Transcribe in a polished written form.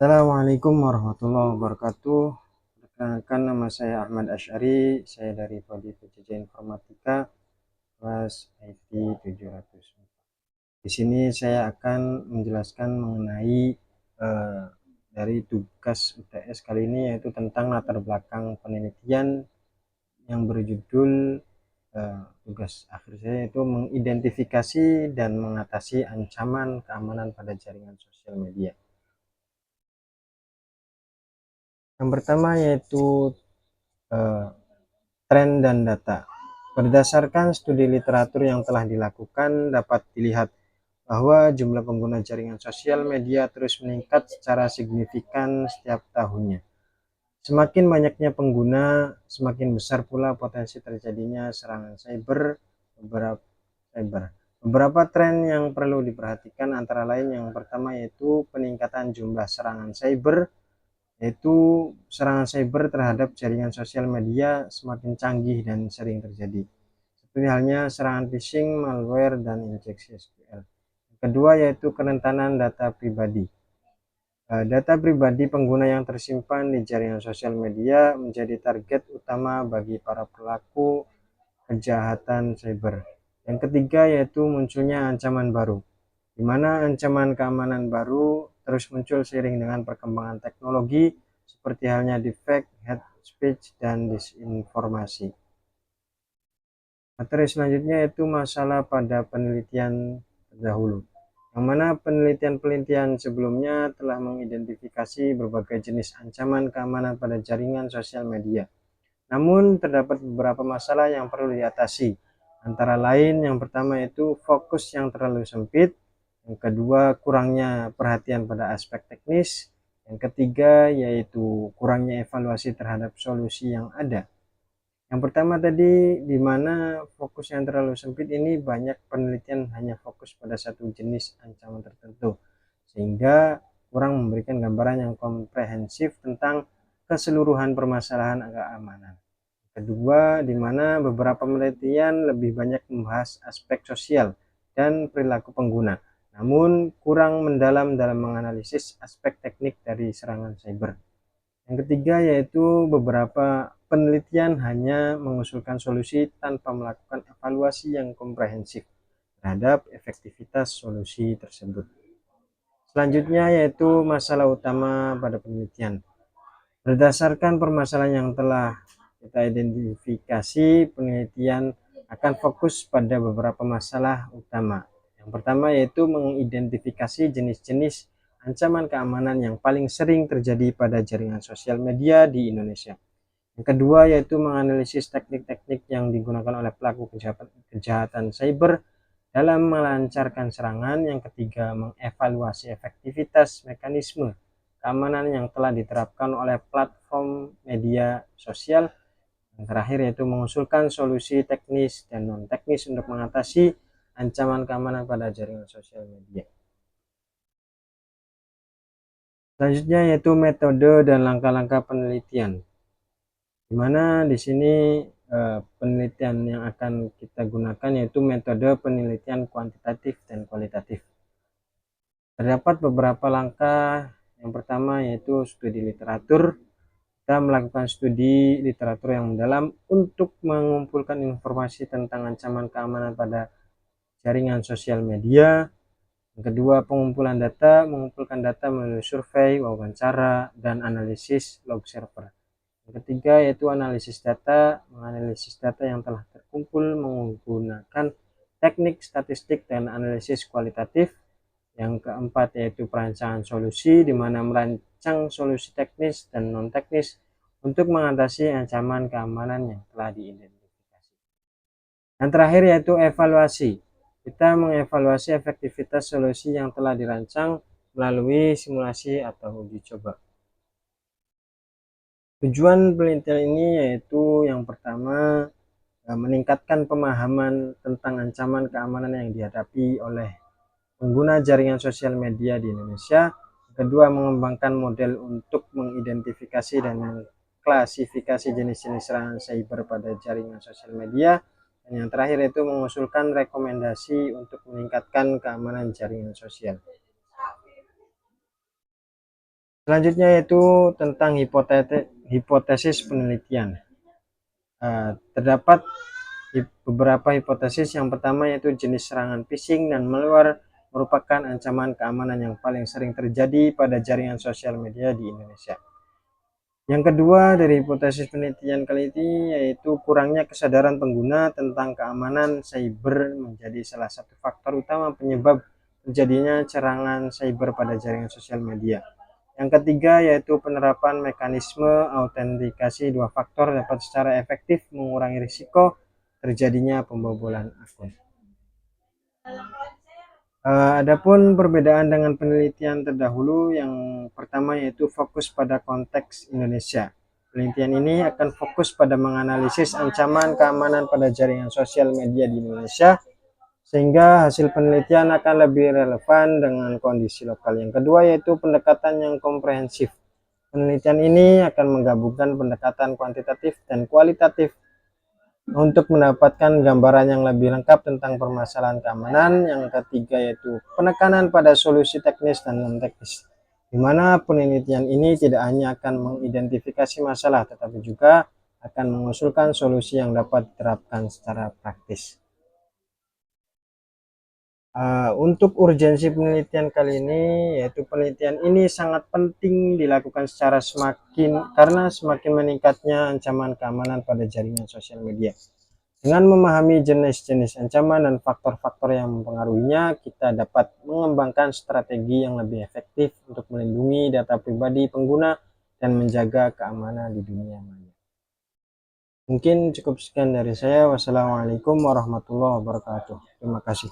Assalamualaikum warahmatullahi wabarakatuh. Perkenalkan, nama saya Ahmad Asy'ari. Saya dari Prodi PJJ Informatika kelas IT 700. Di sini saya akan menjelaskan mengenai eh, dari tugas UTS kali ini, yaitu tentang latar belakang penelitian yang berjudul tugas akhir saya, yaitu mengidentifikasi dan mengatasi ancaman keamanan pada jaringan sosial media. Yang pertama yaitu eh, tren dan data. Berdasarkan studi literatur yang telah dilakukan, dapat dilihat bahwa jumlah pengguna jaringan sosial media terus meningkat secara signifikan setiap tahunnya. Semakin banyaknya pengguna, semakin besar pula potensi terjadinya serangan cyber. Beberapa tren yang perlu diperhatikan antara lain, yang pertama yaitu peningkatan jumlah serangan cyber, yaitu serangan cyber terhadap jaringan sosial media semakin canggih dan sering terjadi, seperti halnya serangan phishing, malware, dan injeksi SQL. Kedua yaitu kerentanan data pribadi. Data pribadi pengguna yang tersimpan di jaringan sosial media menjadi target utama bagi para pelaku kejahatan cyber. Yang ketiga yaitu munculnya ancaman baru, di mana ancaman keamanan baru terus muncul seiring dengan perkembangan teknologi, seperti halnya deepfake, hate speech, dan disinformasi. Materi selanjutnya yaitu masalah pada penelitian terdahulu, yang mana penelitian-penelitian sebelumnya telah mengidentifikasi berbagai jenis ancaman keamanan pada jaringan sosial media. Namun terdapat beberapa masalah yang perlu diatasi. Antara lain, yang pertama yaitu fokus yang terlalu sempit, yang kedua kurangnya perhatian pada aspek teknis, yang ketiga yaitu kurangnya evaluasi terhadap solusi yang ada. Yang pertama tadi, di mana fokus yang terlalu sempit ini, banyak penelitian hanya fokus pada satu jenis ancaman tertentu, sehingga kurang memberikan gambaran yang komprehensif tentang keseluruhan permasalahan keamanan. Kedua, di mana beberapa penelitian lebih banyak membahas aspek sosial dan perilaku pengguna, namun kurang mendalam dalam menganalisis aspek teknik dari serangan cyber. Yang ketiga yaitu beberapa penelitian hanya mengusulkan solusi tanpa melakukan evaluasi yang komprehensif terhadap efektivitas solusi tersebut. Selanjutnya yaitu masalah utama pada penelitian. Berdasarkan permasalahan yang telah kita identifikasi, penelitian akan fokus pada beberapa masalah utama. Yang pertama yaitu mengidentifikasi jenis-jenis ancaman keamanan yang paling sering terjadi pada jaringan sosial media di Indonesia. Yang kedua yaitu menganalisis teknik-teknik yang digunakan oleh pelaku kejahatan cyber dalam melancarkan serangan. Yang ketiga, mengevaluasi efektivitas mekanisme keamanan yang telah diterapkan oleh platform media sosial. Yang terakhir yaitu mengusulkan solusi teknis dan non teknis untuk mengatasi ancaman keamanan pada jaringan sosial media. Selanjutnya yaitu metode dan langkah-langkah penelitian, di mana di sini penelitian yang akan kita gunakan yaitu metode penelitian kuantitatif dan kualitatif. Terdapat beberapa langkah. Yang pertama yaitu studi literatur. Kita melakukan studi literatur yang mendalam untuk mengumpulkan informasi tentang ancaman keamanan pada jaringan sosial media. Yang kedua, pengumpulan data, mengumpulkan data melalui survei, wawancara, dan analisis log server. Yang ketiga yaitu analisis data, menganalisis data yang telah terkumpul menggunakan teknik statistik dan analisis kualitatif. Yang keempat yaitu perancangan solusi, di mana merancang solusi teknis dan non teknis untuk mengatasi ancaman keamanan yang telah diidentifikasi. Yang terakhir yaitu evaluasi. Kita mengevaluasi efektivitas solusi yang telah dirancang melalui simulasi atau uji coba. Tujuan penelitian ini yaitu yang pertama, meningkatkan pemahaman tentang ancaman keamanan yang dihadapi oleh pengguna jaringan sosial media di Indonesia. Kedua, mengembangkan model untuk mengidentifikasi dan mengklasifikasi jenis-jenis serangan cyber pada jaringan sosial media. Dan yang terakhir itu mengusulkan rekomendasi untuk meningkatkan keamanan jaringan sosial. Selanjutnya yaitu tentang hipotesis penelitian. Terdapat beberapa hipotesis. Yang pertama yaitu jenis serangan phishing dan malware merupakan ancaman keamanan yang paling sering terjadi pada jaringan sosial media di Indonesia. Yang kedua dari hipotesis penelitian kali ini yaitu kurangnya kesadaran pengguna tentang keamanan cyber menjadi salah satu faktor utama penyebab terjadinya serangan cyber pada jaringan sosial media. Yang ketiga yaitu penerapan mekanisme autentikasi dua faktor dapat secara efektif mengurangi risiko terjadinya pembobolan akun. Adapun perbedaan dengan penelitian terdahulu, yang pertama yaitu fokus pada konteks Indonesia. Penelitian ini akan fokus pada menganalisis ancaman keamanan pada jaringan sosial media di Indonesia, sehingga hasil penelitian akan lebih relevan dengan kondisi lokal. Yang kedua yaitu pendekatan yang komprehensif. Penelitian ini akan menggabungkan pendekatan kuantitatif dan kualitatif untuk mendapatkan gambaran yang lebih lengkap tentang permasalahan keamanan. Yang ketiga yaitu penekanan pada solusi teknis dan non-teknis, di mana penelitian ini tidak hanya akan mengidentifikasi masalah, tetapi juga akan mengusulkan solusi yang dapat diterapkan secara praktis. Untuk urgensi penelitian kali ini, yaitu penelitian ini sangat penting dilakukan karena semakin meningkatnya ancaman keamanan pada jaringan sosial media. Dengan memahami jenis-jenis ancaman dan faktor-faktor yang mempengaruhinya, kita dapat mengembangkan strategi yang lebih efektif untuk melindungi data pribadi pengguna dan menjaga keamanan di dunia maya. Mungkin cukup sekian dari saya. Wassalamualaikum warahmatullahi wabarakatuh. Terima kasih.